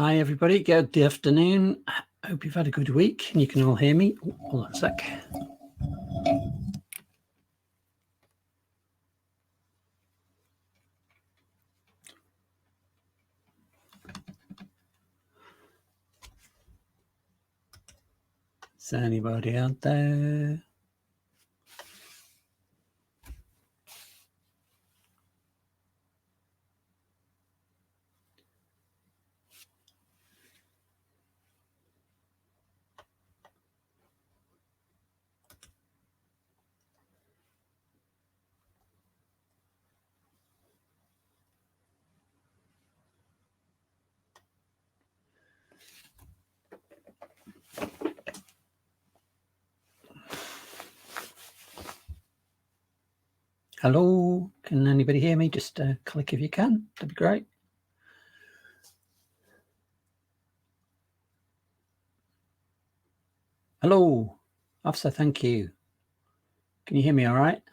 Hi, everybody. Good afternoon. I hope you've had a good week and you can all hear me. Oh, hold on a sec. Is there anybody out there? Hello, can anybody hear me? Just click if you can. That'd be great. Hello, officer, thank you. Can you hear me all right?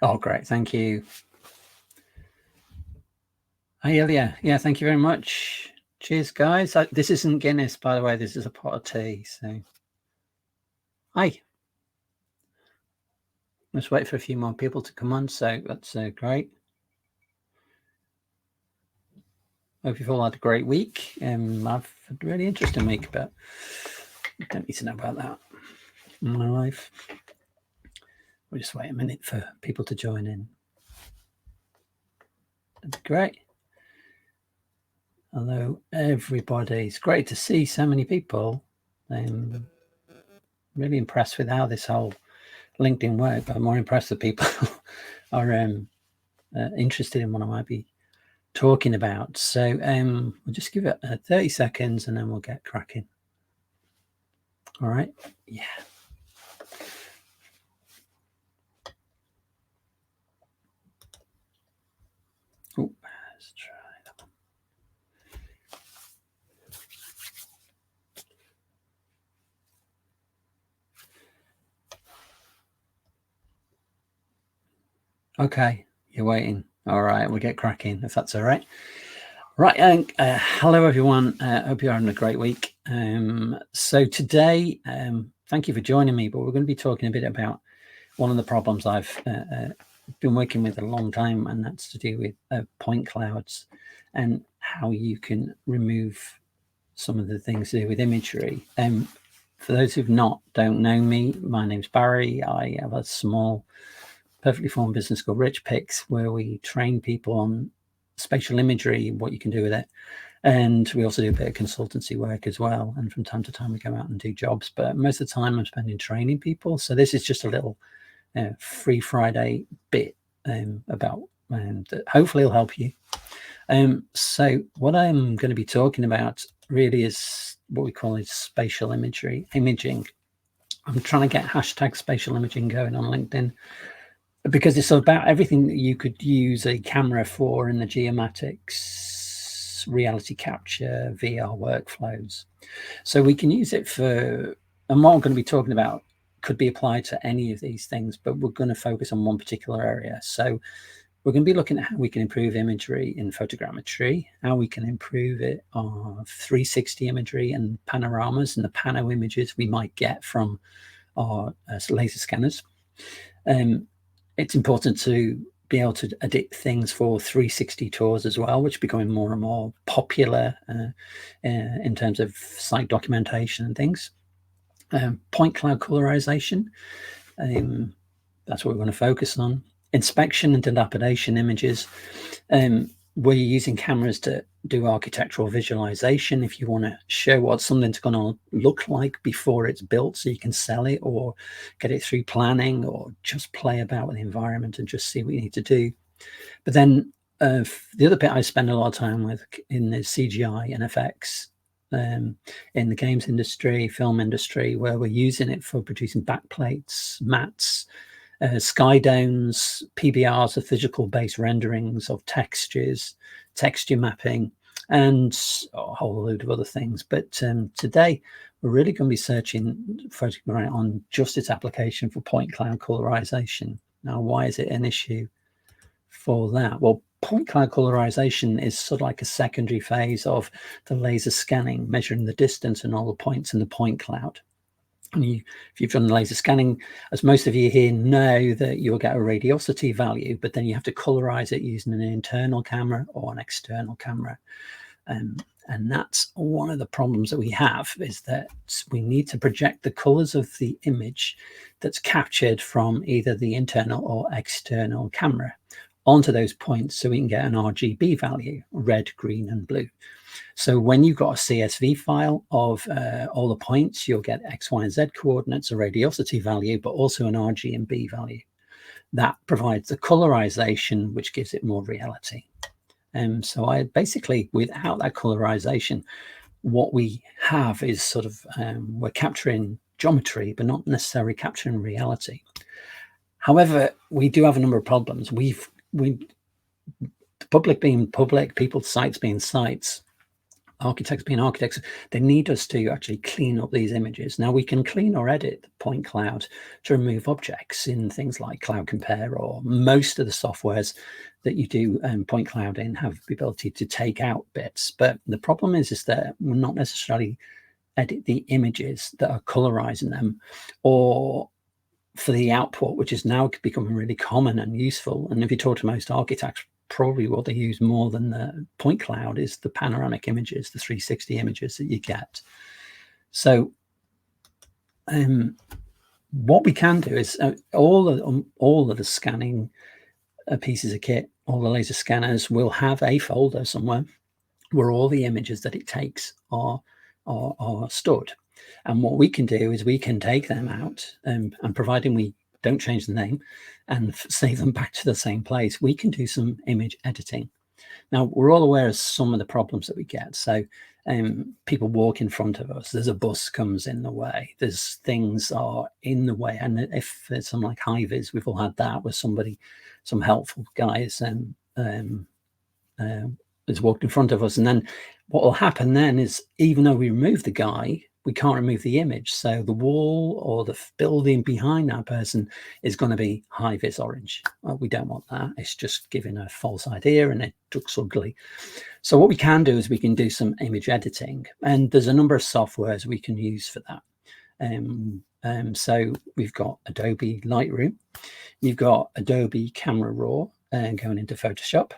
Oh, great. Thank you. Hi, Ilya. Yeah, thank you very much. Cheers, guys. This isn't Guinness, by the way. This is a pot of tea. So, hi. Let's wait for a few more people to come on. So that's great. Hope you've all had a great week. I've had a really interesting week, but I don't need to know about that in my life. We'll just wait a minute for people to join in. That'd be great. Hello, everybody. It's great to see so many people. I'm really impressed with how this whole LinkedIn works, but I'm more impressed that people are interested in what I might be talking about. So we'll just give it 30 seconds and then we'll get cracking. All right. Yeah. Oh, let's try that one. Okay, you're waiting. All right, we'll get cracking if that's all right. Right, hello everyone. Hope you're having a great week. So today, thank you for joining me, but we're going to be talking a bit about one of the problems I've been working with a long time, and that's to do with point clouds and how you can remove some of the things to do with imagery. For those who don't know me, my name's Barry. I have a small, perfectly formed business called Rich Picks, where we train people on spatial imagery, what you can do with it. And we also do a bit of consultancy work as well. And from time to time, we go out and do jobs. But most of the time, I'm spending training people. So this is just a little free Friday bit about that hopefully will help you. So what I'm going to be talking about really is what we call spatial imaging. I'm trying to get hashtag spatial imaging going on LinkedIn, because it's about everything that you could use a camera for in the geomatics, reality capture, VR workflows. So we can use it for, and what I'm going to be talking about could be applied to any of these things, but we're going to focus on one particular area. So we're going to be looking at how we can improve imagery in photogrammetry, how we can improve it on 360 imagery and panoramas and the pano images we might get from our laser scanners. It's important to be able to edit things for 360 tours as well, which are becoming more and more popular in terms of site documentation and things. Point cloud colorization, that's what we're going to focus on. Inspection and dilapidation images. We're using cameras to do architectural visualization. If you want to show what something's going to look like before it's built, so you can sell it or get it through planning, or just play about with the environment and just see what you need to do. But then the other bit I spend a lot of time with in the CGI and FX, in the games industry, film industry, where we're using it for producing backplates, mats, Skydomes, PBRs are physical-based renderings of textures, texture mapping, and a whole load of other things. But today, we're really going to be focusing on just its application for point cloud colorization. Now, why is it an issue for that? Well, point cloud colorization is sort of like a secondary phase of the laser scanning, measuring the distance and all the points in the point cloud. And if you've done laser scanning, as most of you here know, that you'll get a radiosity value, but then you have to colorize it using an internal camera or an external camera. And that's one of the problems that we have, is that we need to project the colors of the image that's captured from either the internal or external camera onto those points, so we can get an RGB value, red, green, and blue. So when you've got a CSV file of all the points, you'll get X, Y, and Z coordinates, a radiosity value, but also an RG and B value. That provides the colorization, which gives it more reality. So I basically, without that colorization, what we have is sort of, we're capturing geometry, but not necessarily capturing reality. However, we do have a number of problems. The public being public, people's sites being sites, architects being architects, they need us to actually clean up these images. Now, we can clean or edit the point cloud to remove objects in things like Cloud Compare, or most of the softwares that you do point cloud in have the ability to take out bits. But the problem is that we're not necessarily edit the images that are colorizing them, or for the output, which is now becoming really common and useful. And if you talk to most architects, probably what they use more than the point cloud is the panoramic images, the 360 images that you get. So what we can do is all of the scanning pieces of kit, all the laser scanners will have a folder somewhere where all the images that it takes are stored. And what we can do is we can take them out, and providing we don't change the name and save them back to the same place, we can do some image editing. Now, we're all aware of some of the problems that we get. So people walk in front of us, there's a bus comes in the way, there's things are in the way. And if it's something like high-vis, we've all had that with somebody, some helpful guys is walked in front of us. And then what will happen then is, even though we remove the guy, we can't remove the image. So the wall or the building behind that person is going to be high-vis orange. Well, we don't want that. It's just giving a false idea and it looks ugly. So what we can do is we can do some image editing, and there's a number of softwares we can use for that. So we've got Adobe Lightroom, you've got Adobe Camera Raw, going into Photoshop.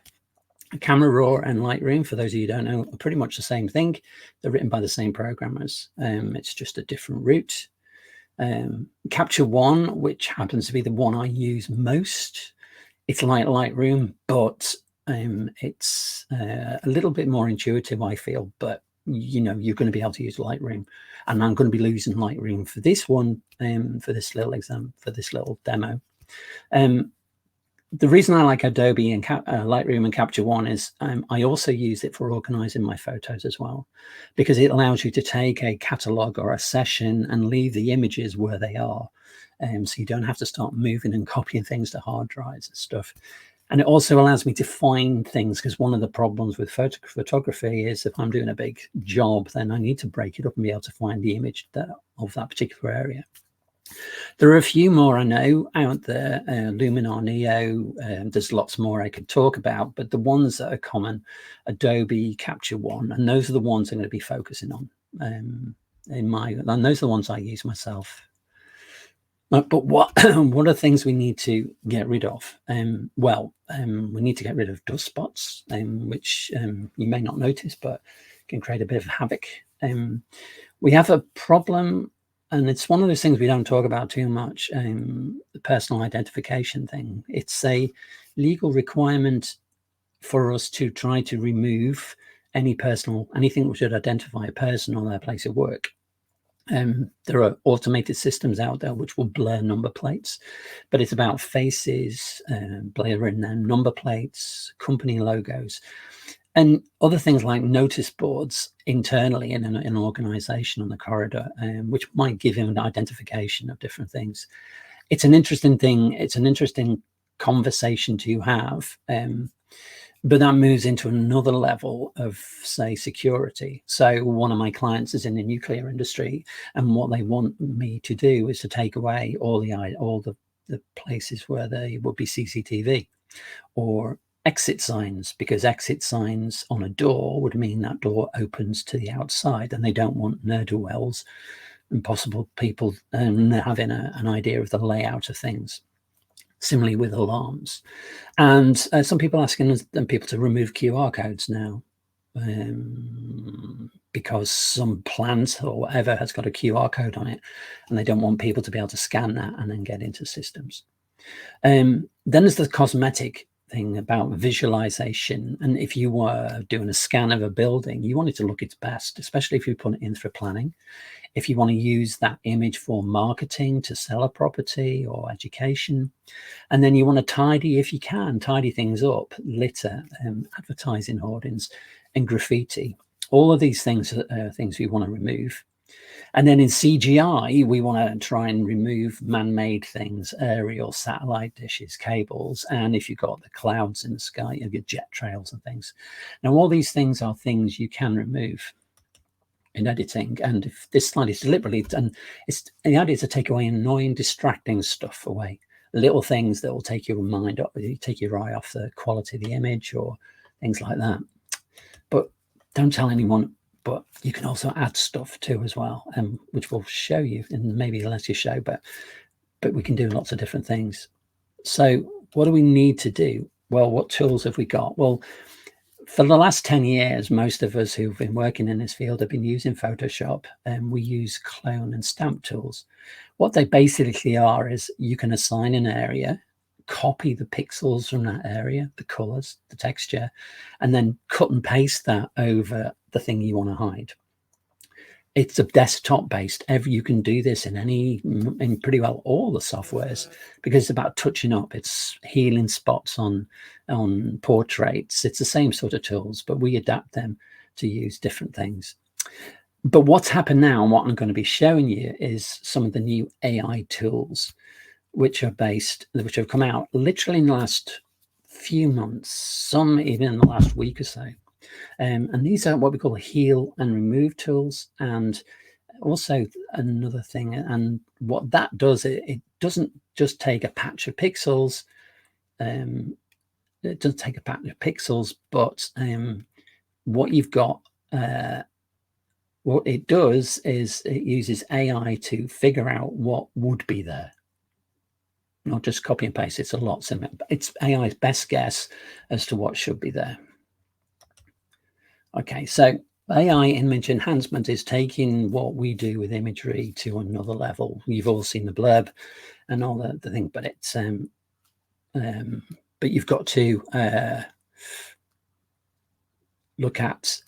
Camera Raw and Lightroom, for those of you who don't know, are pretty much the same thing. They're written by the same programmers. It's just a different route. Capture One, which happens to be the one I use most, it's like Lightroom, but it's a little bit more intuitive, I feel. But you know, you're going to be able to use Lightroom, and I'm going to be using Lightroom for this one, for this little demo. The reason I like Adobe and Lightroom and Capture One is I also use it for organizing my photos as well, because it allows you to take a catalog or a session and leave the images where they are. So you don't have to start moving and copying things to hard drives and stuff. And it also allows me to find things, because one of the problems with photography is if I'm doing a big job, then I need to break it up and be able to find the image of that particular area. There are a few more I know out there, Luminar Neo, there's lots more I could talk about, but the ones that are common, Adobe Capture One, and those are the ones I'm going to be focusing on and those are the ones I use myself. But what are the things we need to get rid of? We need to get rid of dust spots, which you may not notice, but can create a bit of havoc. We have a problem, and it's one of those things we don't talk about too much, the personal identification thing. It's a legal requirement for us to try to remove anything which would identify a person or their place of work. There are automated systems out there which will blur number plates, but it's about faces, blurring their number plates, company logos, and other things like notice boards internally in an organization on the corridor, which might give him an identification of different things. it's an interesting thing. It's an interesting conversation to have. But that moves into another level of, say, security. So one of my clients is in the nuclear industry, and what they want me to do is to take away all the places where there would be CCTV or exit signs, because exit signs on a door would mean that door opens to the outside, and they don't want ne'er-do-wells and possible people having an idea of the layout of things. Similarly with alarms. And some people asking people to remove QR codes now, because some plant or whatever has got a QR code on it, and they don't want people to be able to scan that and then get into systems. Then there's the cosmetic thing about visualization. And if you were doing a scan of a building, you want it to look its best, especially if you put it in for planning. If you want to use that image for marketing to sell a property or education, and then you want to tidy things up, litter, advertising hoardings and graffiti. All of these things are things we want to remove. And then in CGI, we want to try and remove man-made things, aerial satellite dishes, cables, and if you've got the clouds in the sky, you get jet trails and things. Now, all these things are things you can remove in editing, and if this slide is deliberately done, the idea is to take away annoying, distracting stuff away, little things that will take your mind up, take your eye off the quality of the image or things like that. But don't tell anyone. But you can also add stuff too as well, which we'll show you in maybe a later show. But we can do lots of different things. So what do we need to do? Well, what tools have we got? Well, for the last 10 years, most of us who've been working in this field have been using Photoshop, and we use clone and stamp tools. What they basically are is you can assign an area, copy the pixels from that area, the colors, the texture, and then cut and paste that over the thing you want to hide. It's a desktop based. You can do this in pretty well all the softwares, because it's about touching up. It's healing spots on portraits. It's the same sort of tools, but we adapt them to use different things. But what's happened now, and what I'm going to be showing you, is some of the new AI tools, which have come out literally in the last few months, some even in the last week or so. And these are what we call heal and remove tools. And also another thing, and what that does, it doesn't just take a patch of pixels. It doesn't take a patch of pixels, but what you've got, what it does is it uses AI to figure out what would be there. Not just copy and paste. It's a lot similar. It's AI's best guess as to what should be there. Okay, so AI image enhancement is taking what we do with imagery to another level. You've all seen the blurb and all the thing, but it's but you've got to look at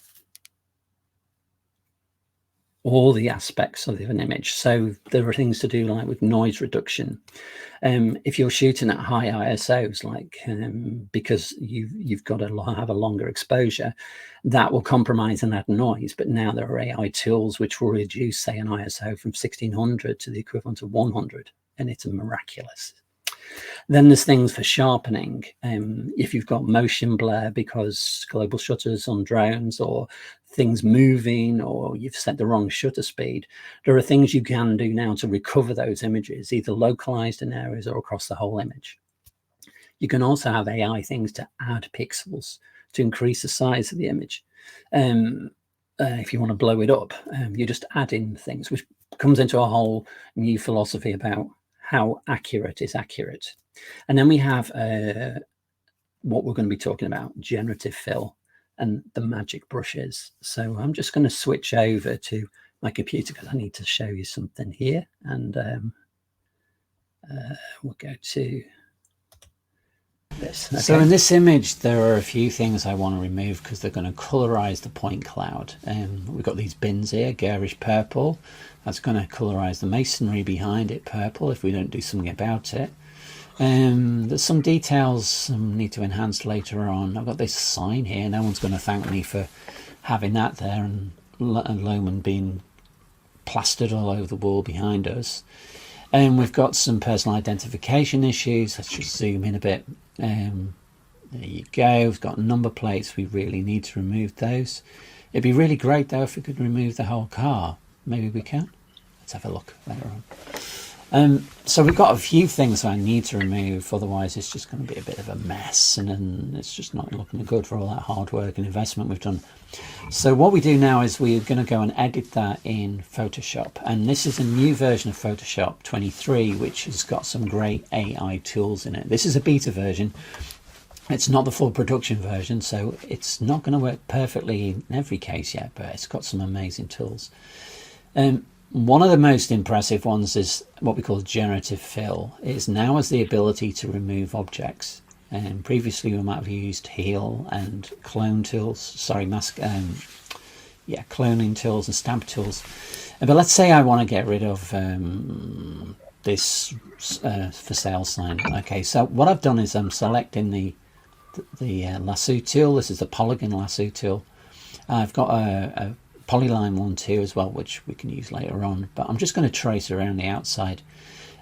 all the aspects of an image. So there are things to do like with noise reduction. If you're shooting at high ISOs, like because you've got to have a longer exposure, that will compromise and add noise. But now there are AI tools which will reduce, say, an ISO from 1600 to the equivalent of 100, and it's miraculous. Then there's things for sharpening. If you've got motion blur because global shutters on drones or things moving, or you've set the wrong shutter speed, there are things you can do now to recover those images, either localized in areas or across the whole image. You can also have AI things to add pixels to increase the size of the image. If you want to blow it up, you just add in things, which comes into a whole new philosophy about how accurate is accurate. And then we have what we're going to be talking about, generative fill and the magic brushes. So I'm just going to switch over to my computer because I need to show you something here. And we'll go to this. Okay. So in this image, there are a few things I want to remove because they're going to colorize the point cloud. We've got these bins here, garish purple. That's going to colorize the masonry behind it purple if we don't do something about it. There's some details I need to enhance later on. I've got this sign here. No one's going to thank me for having that there, and Loman being plastered all over the wall behind us. And we've got some personal identification issues. Let's just zoom in a bit. There you go. We've got number plates. We really need to remove those. It'd be really great though if we could remove the whole car. Maybe we can. Let's have a look later on. So we've got a few things I need to remove, otherwise it's just going to be a bit of a mess, and then it's just not looking good for all that hard work and investment we've done. So what we do now is we're going to go and edit that in Photoshop, and this is a new version of Photoshop 23, which has got some great AI tools in it. This is a beta version. It's not the full production version, so it's not going to work perfectly in every case yet, but it's got some amazing tools. One of the most impressive ones is what we call Generative Fill. It now has the ability to remove objects. Previously we might have used heal and clone tools, cloning tools and stamp tools. But let's say I want to get rid of this for sale sign. Okay, so what I've done is I'm selecting the lasso tool. This is the polygon lasso tool. I've got a polyline one too as well, which we can use later on, but I'm just going to trace around the outside,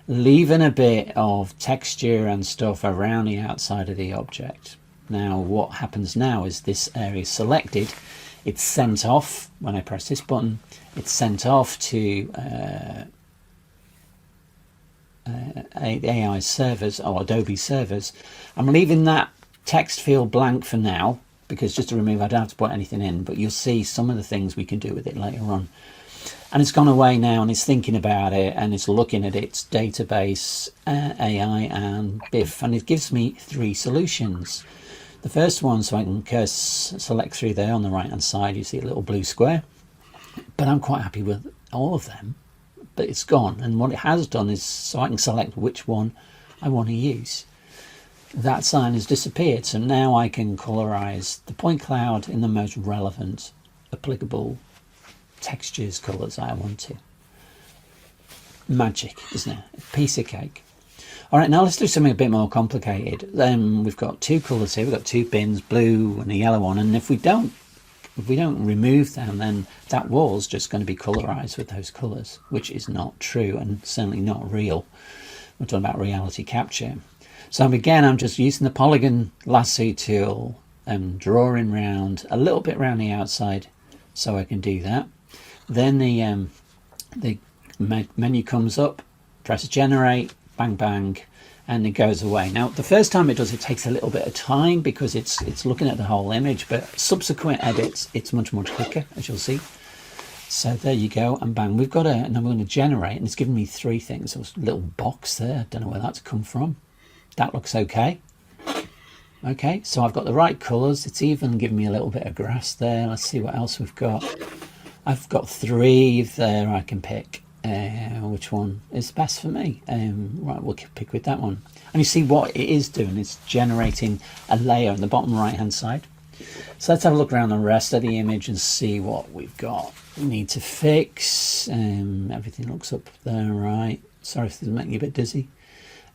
leaving a bit of texture and stuff around the outside of the object. Now what happens now is this area is selected, it's sent off. When I press this button, it's sent off to AI servers or Adobe servers. I'm leaving that text field blank for now, because just to remove, I don't have to put anything in, but you'll see some of the things we can do with it later on. And it's gone away now and it's thinking about it and it's looking at its database, AI and BIF, and it gives me 3 solutions. The first one, so I can select through there on the right hand side, you see a little blue square, but I'm quite happy with all of them, but it's gone. And what it has done is, so I can select which one I want to use. That sign has disappeared, so now I can colorize the point cloud in the most relevant applicable textures, colors I want to. Magic, isn't it? A piece of cake. All right, now let's do something a bit more complicated. Then we've got 2 colors here. We've got 2 bins, blue and a yellow one, and if we don't remove them, then that wall's just going to be colorized with those colors, which is not true and certainly not real. We're talking about reality capture. So again, I'm just using the polygon lasso tool and drawing round a little bit around the outside, so I can do that. Then the menu comes up, press generate, bang bang, and it goes away. Now the first time it does, it takes a little bit of time because it's looking at the whole image, but subsequent edits it's much quicker, as you'll see. So there you go, and bang, we've got and I'm going to generate, and it's giving me 3 things. There's a little box there, I don't know where that's come from. That looks okay. Okay, so I've got the right colours. It's even giving me a little bit of grass there. Let's see what else we've got. I've got 3 there I can pick. Which one is best for me? Right, we'll pick with that one. And you see what it is doing. It's generating a layer on the bottom right hand side. So let's have a look around the rest of the image and see what we've got. We need to fix. Everything looks up there, right? Sorry if this is making you a bit dizzy.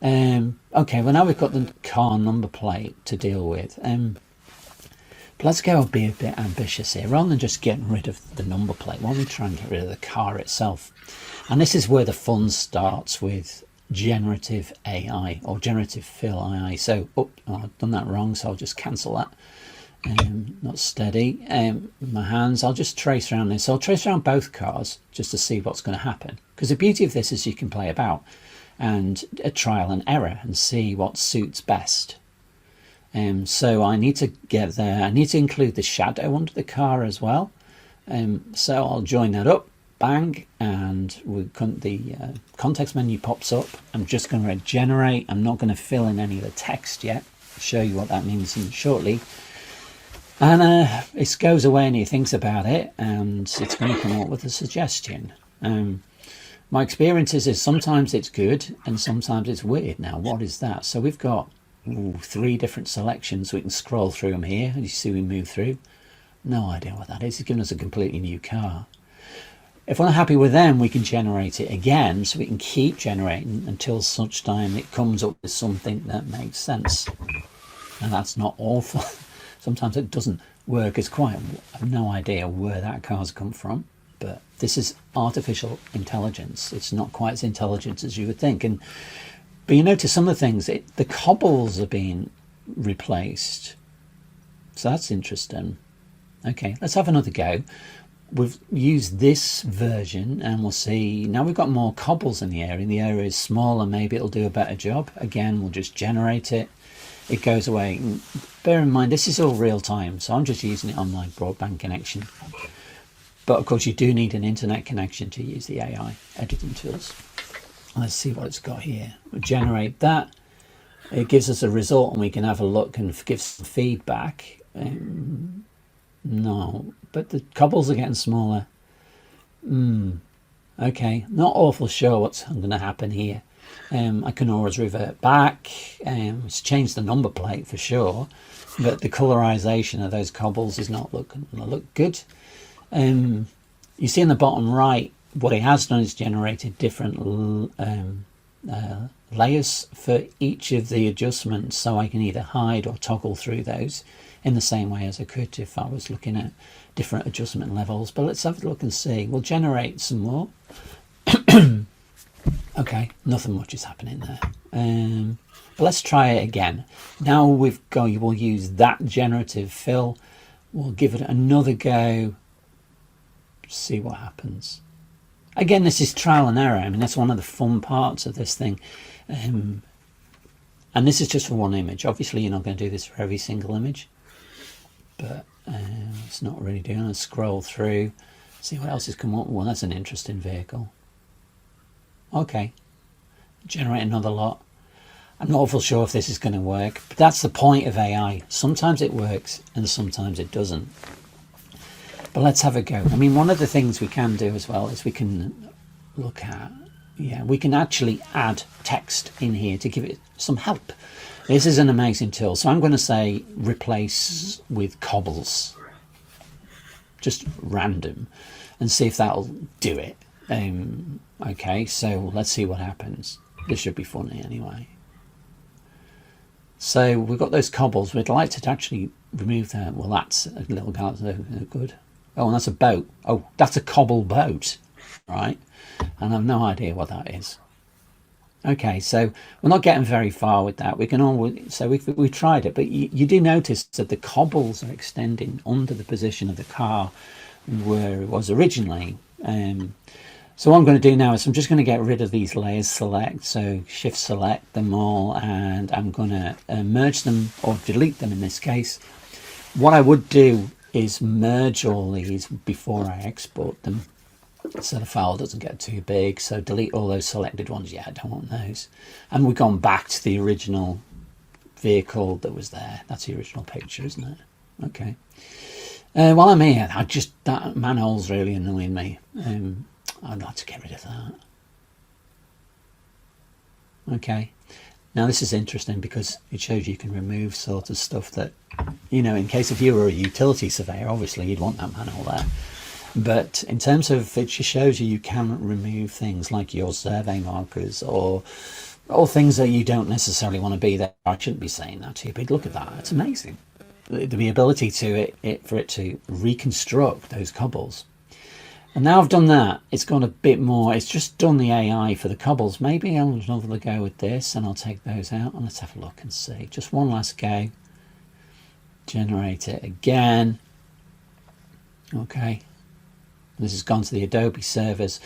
Okay, well now we've got the car number plate to deal with. But let's go be a bit ambitious here. Rather than just getting rid of the number plate, why don't we try and get rid of the car itself? And this is where the fun starts with generative AI or generative fill AI. So, I've done that wrong, so I'll just cancel that. Not steady. My hands, I'll just trace around this. So I'll trace around both cars just to see what's going to happen. Because the beauty of this is you can play about and a trial and error and see what suits best. So I need to get there. I need to include the shadow under the car as well. So I'll join that up, bang, and the context menu pops up. I'm just going to generate. I'm not going to fill in any of the text yet. I'll show you what that means shortly. And it goes away and he thinks about it, and it's going to come up with a suggestion. My experience is sometimes it's good and sometimes it's weird. Now, what is that? So we've got 3 different selections. We can scroll through them here, and you see we move through. No idea what that is. It's giving us a completely new car. If we're not happy with them, we can generate it again, so we can keep generating until such time it comes up with something that makes sense. And that's not awful. Sometimes it doesn't work as quite. I have no idea where that car's come from. but this is artificial intelligence. It's not quite as intelligent as you would think. But you notice some of the things, the cobbles are being replaced. So that's interesting. Okay, let's have another go. We've used this version and we'll see. Now we've got more cobbles in the area. The area is smaller. Maybe it'll do a better job. Again, we'll just generate it. It goes away. And bear in mind, this is all real time. So I'm just using it on my broadband connection. But of course, you do need an internet connection to use the AI editing tools. Let's see what it's got here. We'll generate that. It gives us a result and we can have a look and give some feedback. No, but the cobbles are getting smaller. Okay, not awful sure what's going to happen here. I can always revert back. It's changed the number plate for sure, but the colorization of those cobbles is not looking to look good. You see in the bottom right, what it has done is generated different layers for each of the adjustments, so I can either hide or toggle through those in the same way as I could if I was looking at different adjustment levels. But let's have a look and see. We'll generate some more. Okay, nothing much is happening there. But let's try it again. Now we'll use that generative fill. We'll give it another go, see what happens. Again, this is trial and error. I mean, that's one of the fun parts of this thing. And this is just for one image. Obviously, you're not going to do this for every single image. But it's not really doing it. Let's scroll through, see what else has come up. Well, that's an interesting vehicle. Okay. Generate another lot. I'm not awful sure if this is going to work. But that's the point of AI. Sometimes it works and sometimes it doesn't. But let's have a go. I mean, one of the things we can do as well is we can look at, we can actually add text in here to give it some help. This is an amazing tool. So I'm going to say replace with cobbles, just random, and see if that'll do it. Okay, so let's see what happens. This should be funny anyway. So we've got those cobbles. We'd like to actually remove that. Well, that's a little good. Oh, and that's a boat. Oh, that's a cobble boat, right? And I've no idea what that is. Okay, so we're not getting very far with that. We can always, so we tried it, but you do notice that the cobbles are extending under the position of the car where it was originally. So what I'm going to do now is I'm just going to get rid of these layers, select, so shift select them all, and I'm going to merge them or delete them in this case. What I would do is merge all these before I export them so the file doesn't get too big. So delete all those selected ones. I don't want those. And we've gone back to the original vehicle that was there. That's the original picture, isn't it? Okay. While I'm here, that manhole's really annoying me. I'd like to get rid of that. Okay. Now this is interesting because it shows you can remove sort of stuff that, in case if you were a utility surveyor, obviously you'd want that manhole there. But in terms of, it just shows you can remove things like your survey markers or things that you don't necessarily want to be there. I shouldn't be saying that to you, but look at that. It's amazing. The ability for it to reconstruct those cobbles. And now I've done that, it's gone a bit more, it's just done the AI for the cobbles. Maybe I'll have another go with this and I'll take those out and let's have a look and see. Just one last go. Generate it again. Okay. This has gone to the Adobe servers.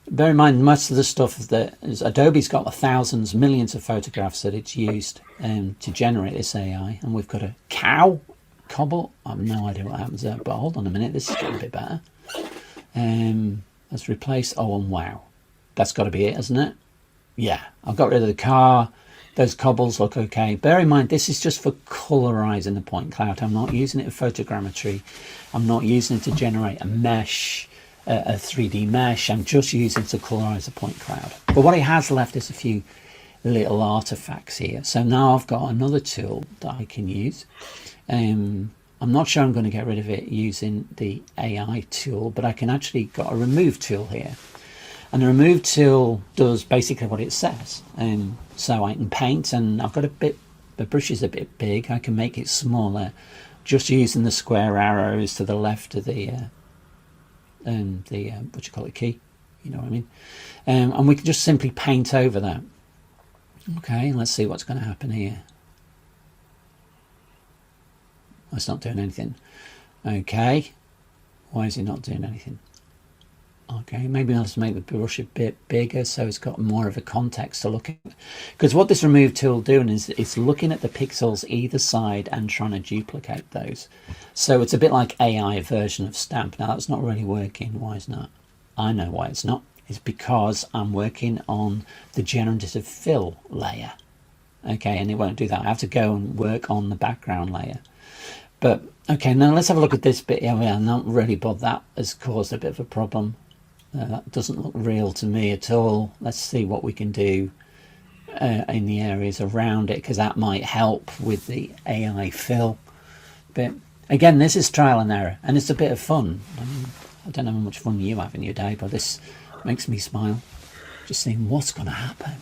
Bear in mind, most of the stuff that is, Adobe's got thousands, millions of photographs that it's used to generate this AI. And we've got a cow cobble. I have no idea what happens there, but hold on a minute, this is getting a bit better. Let's replace, and wow, that's got to be it, isn't it? Yeah, I've got rid of the car. Those cobbles look okay. Bear in mind, this is just for colorizing the point cloud. I'm not using it for photogrammetry. I'm not using it to generate a mesh, a 3D mesh. I'm just using it to colorize the point cloud. But what it has left is a few little artifacts here. So now I've got another tool that I can use. I'm not sure I'm going to get rid of it using the AI tool, but I can actually got a remove tool here. And the remove tool does basically what it says. So I can paint, and I've got the brush is a bit big. I can make it smaller just using the square arrows to the left of the the what you call it, key, you know what I mean, and we can just simply paint over that. Okay, let's see what's going to happen here. It's not doing anything. Okay, why is it not doing anything? Okay, maybe I'll just make the brush a bit bigger so it's got more of a context to look at. Because what this remove tool doing is it's looking at the pixels either side and trying to duplicate those. So it's a bit like AI version of stamp. Now that's not really working. Why is not? I know why it's not. It's because I'm working on the generative fill layer. Okay, and it won't do that. I have to go and work on the background layer. But okay, now let's have a look at this bit here. I'm not really bothered. That has caused a bit of a problem. That doesn't look real to me at all. Let's see what we can do in the areas around it, because that might help with the AI fill bit. Again, this is trial and error, and it's a bit of fun. I mean, I don't know how much fun you have in your day, but this makes me smile. Just seeing what's going to happen.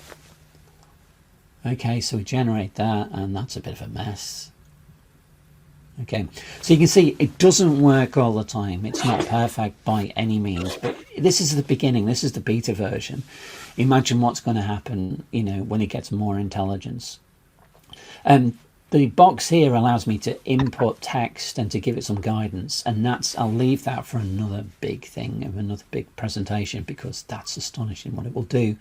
Okay, so we generate that, and that's a bit of a mess. Okay, so you can see it doesn't work all the time. It's not perfect by any means, but this is the beginning. This is the beta version. Imagine what's going to happen, you know, when it gets more intelligence. The box here allows me to input text and to give it some guidance, and I'll leave that for another big thing, another big presentation, because that's astonishing what it will do.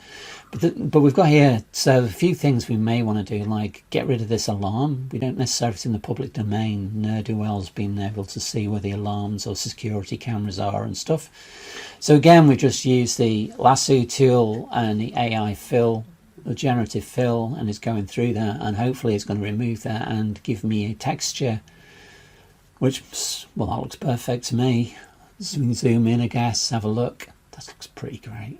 But we've got here, so a few things we may want to do, like get rid of this alarm. We don't necessarily, it's in the public domain, ne'er-do-wells being able to see where the alarms or security cameras are and stuff. So again, we just use the lasso tool and the AI fill, the generative fill, and it's going through that, and hopefully it's going to remove that and give me a texture, which, well, that looks perfect to me. So we can zoom in, I guess, have a look. That looks pretty great.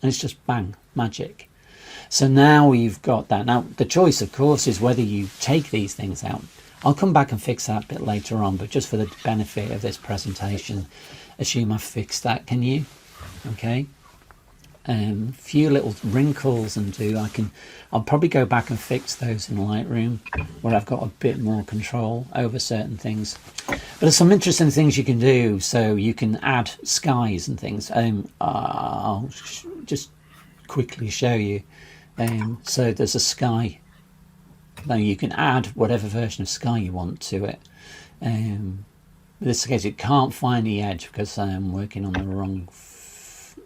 And it's just bang, magic. So now you've got that. Now the choice, of course, is whether you take these things out. I'll come back and fix that a bit later on, but just for the benefit of this presentation, assume I've fixed that, can you? Okay. Few little wrinkles and I'll probably go back and fix those in Lightroom, where I've got a bit more control over certain things. But there's some interesting things you can do. So you can add skies and things. I'll just quickly show you. So there's a sky. Now you can add whatever version of sky you want to it. In this case, it can't find the edge because I am working on the wrong.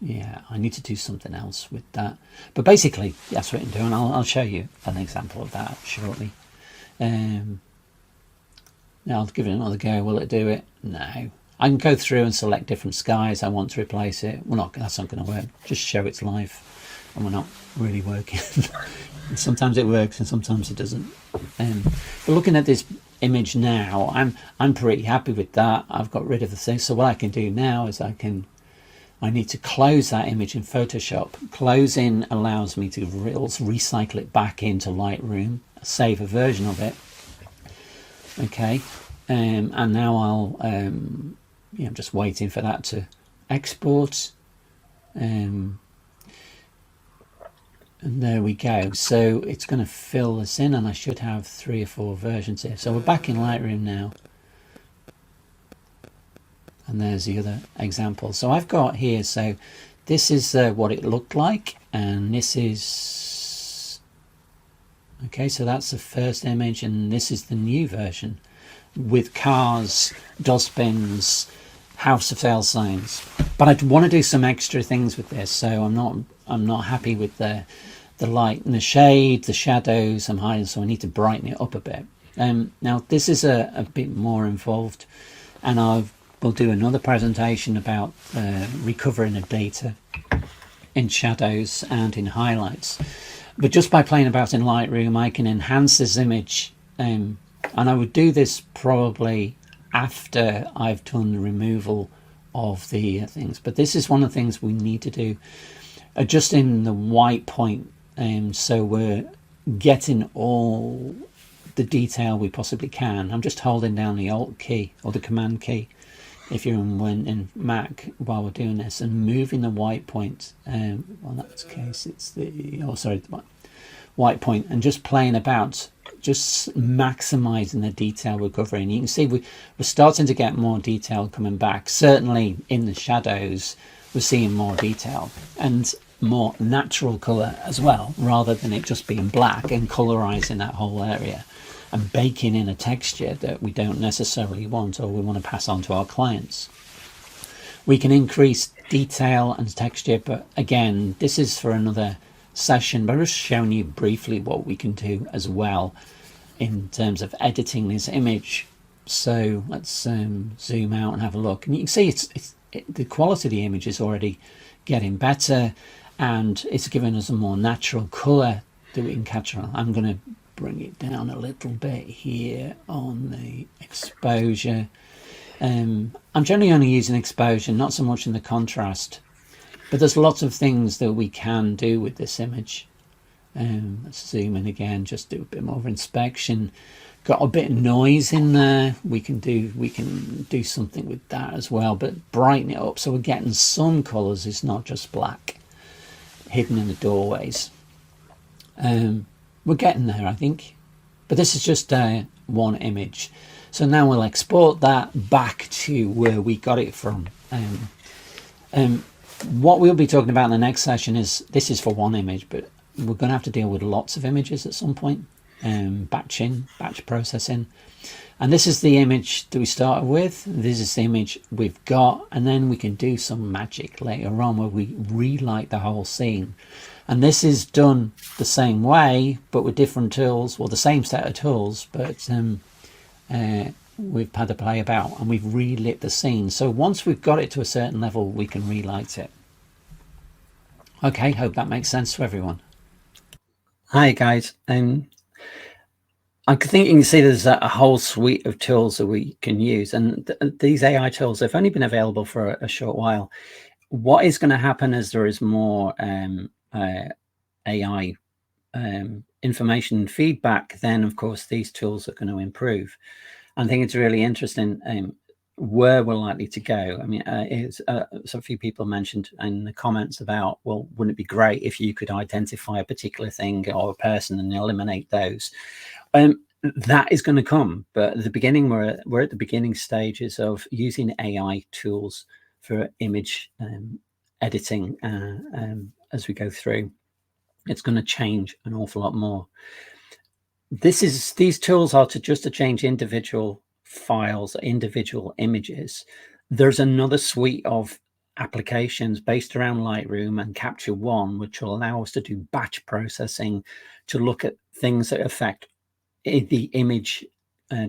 Yeah, I need to do something else with that. But basically, that's what I'm doing. I'll show you an example of that shortly. Now I'll give it another go. Will it do it? No. I can go through and select different skies I want to replace it. Well, that's not going to work. Just show its life, and we're not really working. Sometimes it works and sometimes it doesn't. But looking at this image now, I'm pretty happy with that. I've got rid of the thing. So what I can do now is I need to close that image in Photoshop. Closing allows me to recycle it back into Lightroom, save a version of it. Okay, and now I'll, I'm just waiting for that to export. And there we go. So it's going to fill this in, and I should have 3 or 4 versions here. So we're back in Lightroom now. And there's the other example. So I've got here, so this is what it looked like, and this is, okay, so that's the first image, and this is the new version with cars, dustbins, house of sale signs. But I want to do some extra things with this, so I'm not happy with the light and the shade, the shadows I'm hiding, so I need to brighten it up a bit. Now this is a bit more involved, and we'll do another presentation about recovering the data in shadows and in highlights. But just by playing about in Lightroom, I can enhance this image, and I would do this probably after I've done the removal of the things. But this is one of the things we need to do, adjusting the white point, so we're getting all the detail we possibly can. I'm just holding down the Alt key or the Command key if you're in Mac while we're doing this, and moving the white point. Well, in that case it's the white point, and just playing about just maximizing the detail recovery. And you can see we're starting to get more detail coming back. Certainly in the shadows, we're seeing more detail and more natural color as well, rather than it just being black and colorizing that whole area and baking in a texture that we don't necessarily want or we want to pass on to our clients. We can increase detail and texture, but again, this is for another session, but I'm just showing you briefly what we can do as well in terms of editing this image. So let's zoom out and have a look, and you can see the quality of the image is already getting better, and it's giving us a more natural color that we can capture. I'm going to bring it down a little bit here on the exposure. I'm generally only using exposure, not so much in the contrast, but there's lots of things that we can do with this image. Let's zoom in again, just do a bit more of inspection. Got a bit of noise in there. We can do something with that as well, but brighten it up so we're getting some colors. It's not just black hidden in the doorways. We're getting there, I think, but this is just one image. So now we'll export that back to where we got it from. What we'll be talking about in the next session is, this is for one image, but we're going to have to deal with lots of images at some point. Batch processing. And this is the image that we started with. This is the image we've got, and then we can do some magic later on where we relight the whole scene. And this is done the same way, but with different tools, well, the same set of tools, but we've had to play about and we've relit the scene. So once we've got it to a certain level, we can relight it. Okay, hope that makes sense to everyone. Hi guys, I think you can see there's a whole suite of tools that we can use, and these AI tools have only been available for a short while. What is going to happen as there is more AI information feedback, then of course these tools are going to improve. I think it's really interesting where we're likely to go. I mean, so a few people mentioned in the comments about, well, wouldn't it be great if you could identify a particular thing or a person and eliminate those? That is going to come, but at the beginning, we're at the beginning stages of using AI tools for image editing as we go through. It's going to change an awful lot more. These tools are just to change individual files, individual images. There's another suite of applications based around Lightroom and Capture One, which will allow us to do batch processing to look at things that affect the image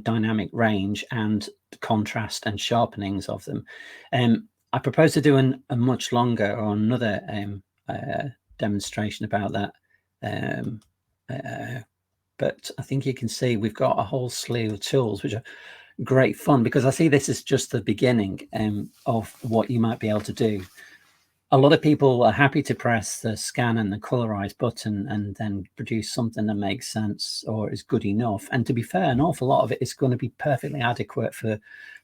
dynamic range and the contrast and sharpenings of them. I propose to do a much longer or another demonstration about that. But I think you can see we've got a whole slew of tools which are great fun, because I see this is just the beginning of what you might be able to do. A lot of people are happy to press the scan and the colorize button and then produce something that makes sense or is good enough. And to be fair, an awful lot of it is going to be perfectly adequate for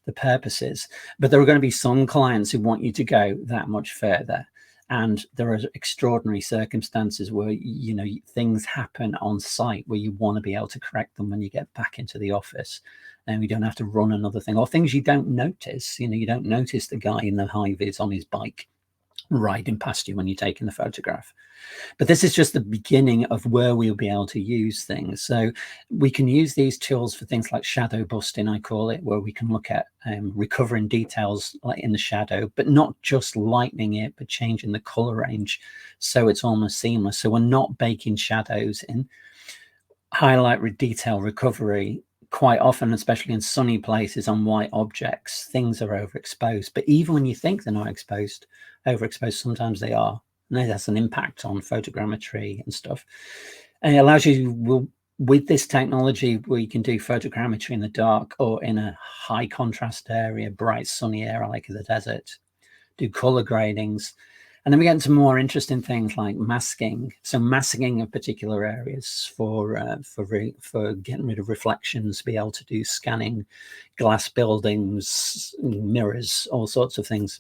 the purposes. But there are going to be some clients who want you to go that much further. And there are extraordinary circumstances where, you know, things happen on site where you want to be able to correct them when you get back into the office, and you don't have to run another thing, or things you don't notice. You know, you don't notice the guy in the high vis on his bike riding past you when you're taking the photograph. But this is just the beginning of where we'll be able to use things. So we can use these tools for things like shadow busting, I call it, where we can look at recovering details like in the shadow, but not just lightening it, but changing the color range so it's almost seamless. So we're not baking shadows in. Highlight with detail recovery, quite often, especially in sunny places on white objects, things are overexposed. But even when you think they're not overexposed, sometimes they are. And that's an impact on photogrammetry and stuff. And it allows you, with this technology, where you can do photogrammetry in the dark or in a high contrast area, bright sunny area like the desert, do color gradings. And then we get into more interesting things like masking. So masking of particular areas for getting rid of reflections, be able to do scanning, glass buildings, mirrors, all sorts of things.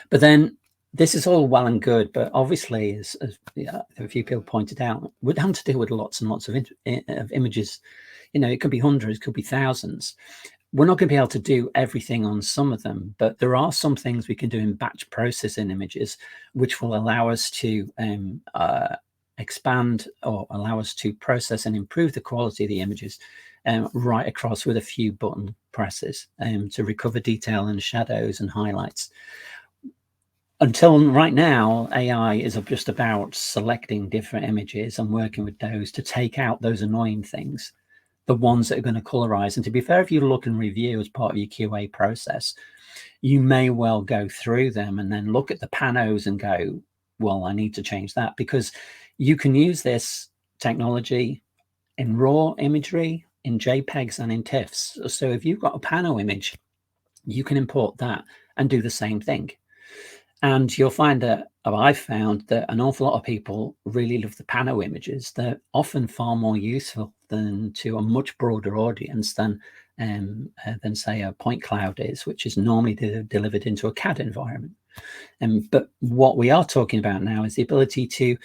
But then this is all well and good, but obviously, as a few people pointed out, we're having to deal with lots and lots of images. It could be hundreds, it could be thousands. We're not going to be able to do everything on some of them, but there are some things we can do in batch processing images, which will allow us to expand or allow us to process and improve the quality of the images right across with a few button presses to recover detail and shadows and highlights. Until right now, AI is just about selecting different images and working with those to take out those annoying things, the ones that are going to colorize. And to be fair, if you look and review as part of your QA process, you may well go through them and then look at the panos and go, well, I need to change that, because you can use this technology in raw imagery, in JPEGs and in TIFFs. So if you've got a pano image, you can import that and do the same thing. And you'll find that, I've found that an awful lot of people really love the pano images. They're often far more useful than to a much broader audience than say a point cloud is, which is normally delivered into a CAD environment. But what we are talking about now is the ability to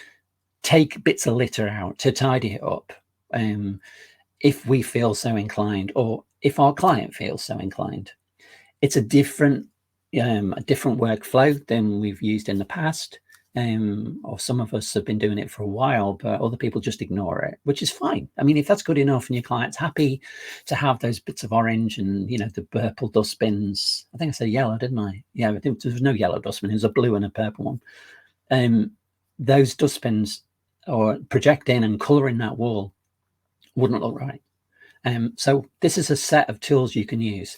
take bits of litter out, to tidy it up, if we feel so inclined, or if our client feels so inclined. It's a different workflow than we've used in the past, or some of us have been doing it for a while, but other people just ignore it, which is fine. I mean, if that's good enough and your client's happy to have those bits of orange and the purple dustbins. I think I said yellow, didn't I? Yeah, there was no yellow dustbin. It was a blue and a purple one. Those dustbins or projecting and coloring that wall wouldn't look right. So this is a set of tools you can use.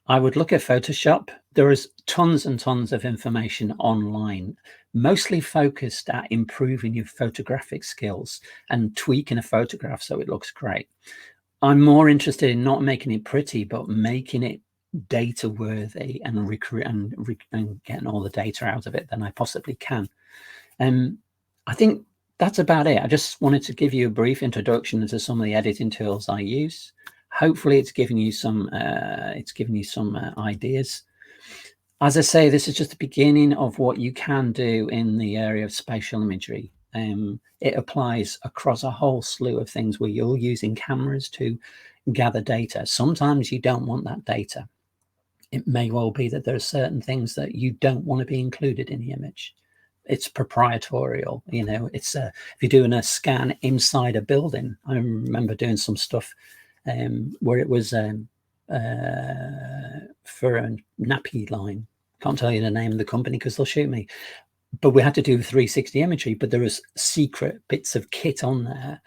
I would look at Photoshop. There is tons and tons of information online, mostly focused at improving your photographic skills and tweaking a photograph so it looks great. I'm more interested in not making it pretty, but making it data worthy and getting all the data out of it than I possibly can. I think that's about it. I just wanted to give you a brief introduction to some of the editing tools I use. Hopefully it's given you some ideas. As I say, this is just the beginning of what you can do in the area of spatial imagery. It applies across a whole slew of things where you're using cameras to gather data. Sometimes you don't want that data. It may well be that there are certain things that you don't want to be included in the image. It's proprietorial, it's if you're doing a scan inside a building. I remember doing some stuff where it was for a nappy line. Can't tell you the name of the company because they'll shoot me. But we had to do 360 imagery, but there was secret bits of kit on there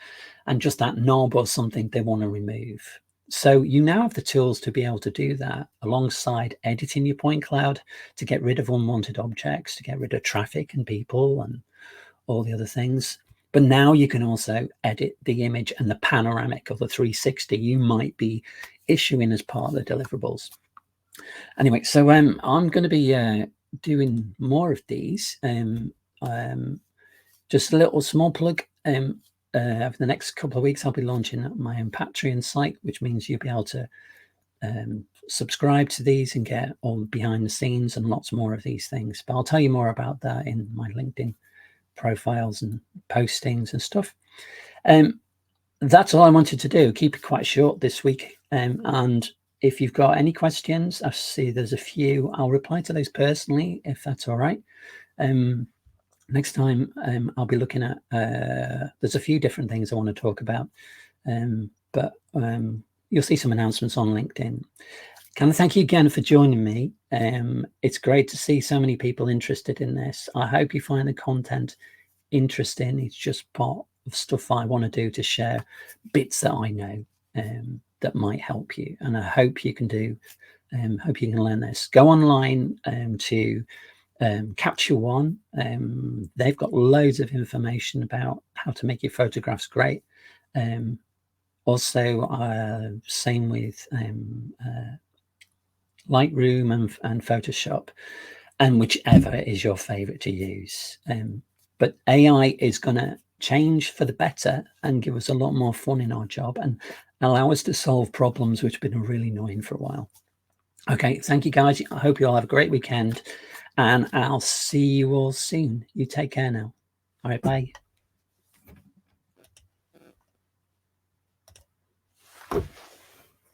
and just that knob or something they want to remove. So you now have the tools to be able to do that alongside editing your point cloud to get rid of unwanted objects, to get rid of traffic and people and all the other things. But now you can also edit the image and the panoramic of the 360 you might be issuing as part of the deliverables. Anyway, so I'm going to be doing more of these. Just a little small plug. For the next couple of weeks, I'll be launching my own Patreon site, which means you'll be able to subscribe to these and get all behind the scenes and lots more of these things. But I'll tell you more about that in my LinkedIn profiles and postings and stuff. That's all I wanted to do. Keep it quite short this week. And if you've got any questions, I see there's a few. I'll reply to those personally, if that's all right. Next time, I'll be looking at, there's a few different things I want to talk about, but you'll see some announcements on LinkedIn. Can I thank you again for joining me? It's great to see so many people interested in this. I hope you find the content interesting. It's just part of stuff I want to do to share bits that I know that might help you. And I hope you can hope you can learn this. Go online to Capture One. They've got loads of information about how to make your photographs great. Also, same with Lightroom and Photoshop, and whichever is your favorite to use. But AI is going to change for the better and give us a lot more fun in our job and allow us to solve problems which have been really annoying for a while. Okay, thank you guys. I hope you all have a great weekend. and I'll see you all soon. You take care now. All right, bye.